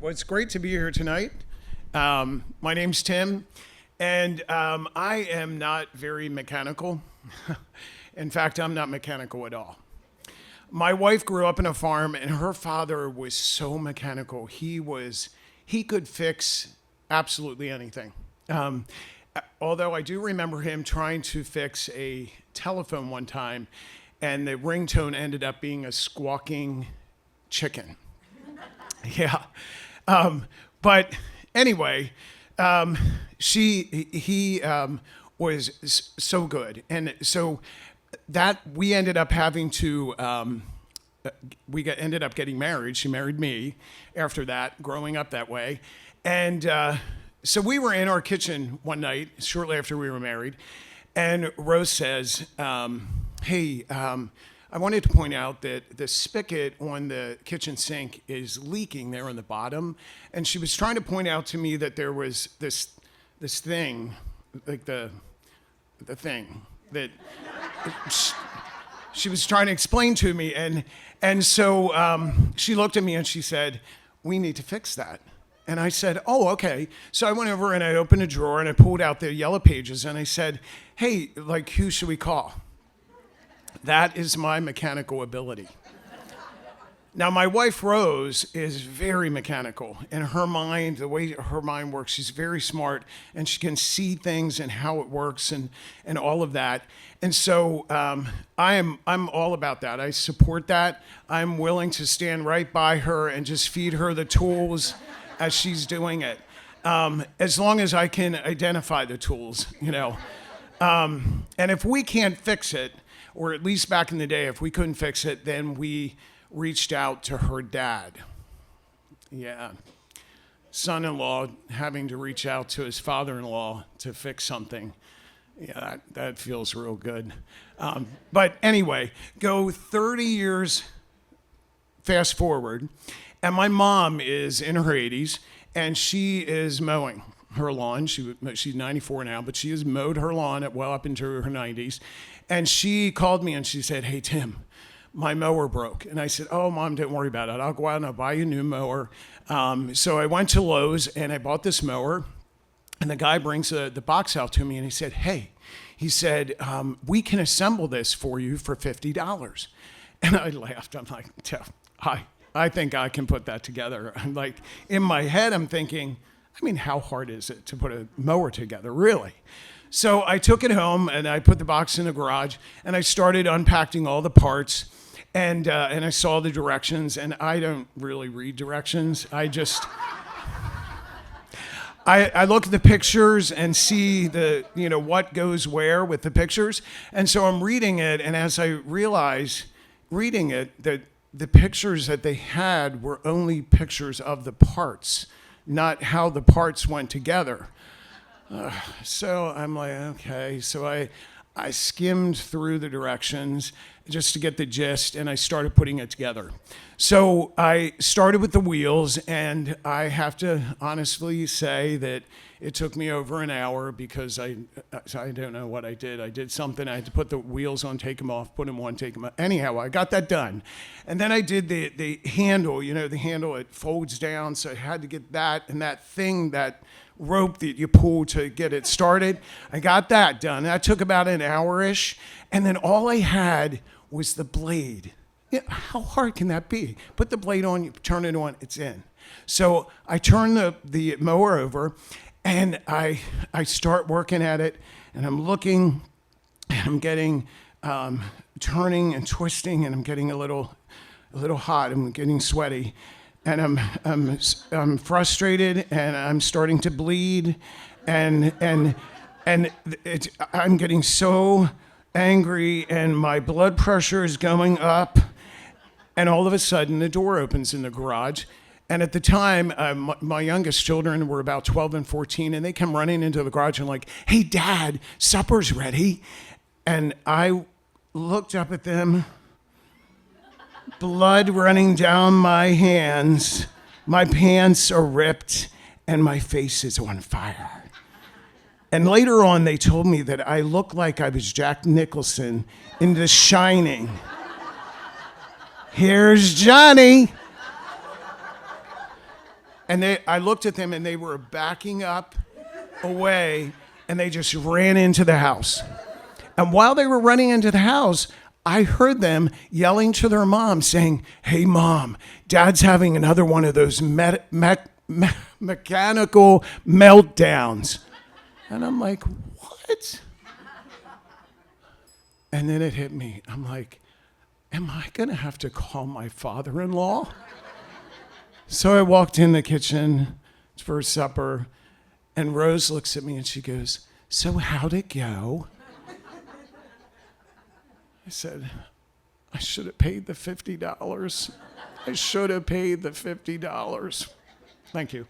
Well, it's great to be here tonight. My name's Tim, and I am not very mechanical. In fact, I'm not mechanical at all. My wife grew up in a farm, and her father was so mechanical. He could fix absolutely anything. Although I do remember him trying to fix a telephone one time, and the ringtone ended up being a squawking chicken. Yeah. But anyway, he was so good. And so that we ended up having to, ended up getting married. She married me after that, growing up that way. And so we were in our kitchen one night, shortly after we were married. And Rose says, hey, I wanted to point out that the spigot on the kitchen sink is leaking there on the bottom. And she was trying to point out to me that there was this thing, like the thing that she was trying to explain to me. And so she looked at me and she said, we need to fix that. And I said, oh, okay. So I went over and I opened a drawer and I pulled out the yellow pages and I said, hey, like, who should we call? That is my mechanical ability. Now, my wife, Rose, is very mechanical. In her mind, the way her mind works, she's very smart, and she can see things and how it works and all of that. And so I'm all about that. I support that. I'm willing to stand right by her and just feed her the tools as she's doing it, as long as I can identify the tools, you know. And if we can't fix it, or at least back in the day, if we couldn't fix it, then we reached out to her dad. Yeah. Son-in-law having to reach out to his father-in-law to fix something. Yeah, that feels real good. But anyway, go 30 years fast forward, and my mom is in her 80s, and she is mowing her lawn. She's 94 now, but she has mowed her lawn well up into her 90s. And she called me and she said, hey, Tim, my mower broke. And I said, oh, Mom, don't worry about it. I'll go out and I'll buy you a new mower. So I went to Lowe's and I bought this mower. And the guy brings the box out to me and he said, hey, we can assemble this for you for $50. And I laughed. I'm like, I think I can put that together. I'm like, in my head, I'm thinking, I mean, how hard is it to put a mower together, really? So I took it home and I put the box in the garage and I started unpacking all the parts and I saw the directions, and I don't really read directions. I look at the pictures and see what goes where with the pictures. And so I'm reading it, and as I realize reading it that the pictures that they had were only pictures of the parts, not how the parts went together. So I'm like, okay. So I skimmed through the directions just to get the gist, and I started putting it together. So I started with the wheels, and I have to honestly say that it took me over an hour because I don't know what I did. I did something. I had to put the wheels on, take them off, put them on, take them off. Anyhow, I got that done. And then I did the handle. The handle, it folds down, so I had to get that, and that thing, that rope that you pull to get it started. I got that done. That took about an hour-ish. And then all I had was the blade. How hard can that be? Put the blade on, you turn it on, it's in. So I turn the mower over, and I start working at it, and I'm looking, and I'm getting, turning and twisting, and I'm getting a little hot. I'm getting sweaty. And I'm frustrated, and I'm starting to bleed, and I'm getting so angry, and my blood pressure is going up, and all of a sudden the door opens in the garage, and at the time my youngest children were about 12 and 14, and they come running into the garage and like, hey, Dad, supper's ready. And I looked up at them, blood running down my hands, my pants are ripped, and my face is on fire. And later on, they told me that I looked like I was Jack Nicholson in The Shining. Here's Johnny. And I looked at them and they were backing up away and they just ran into the house. And while they were running into the house, I heard them yelling to their mom saying, "Hey mom, dad's having another one of those mechanical meltdowns." And I'm like, what? And then it hit me. I'm like, am I gonna have to call my father-in-law? So I walked in the kitchen for supper, and Rose looks at me and she goes, "So how'd it go?" I said, "I should have paid the $50. I should have paid the $50. Thank you.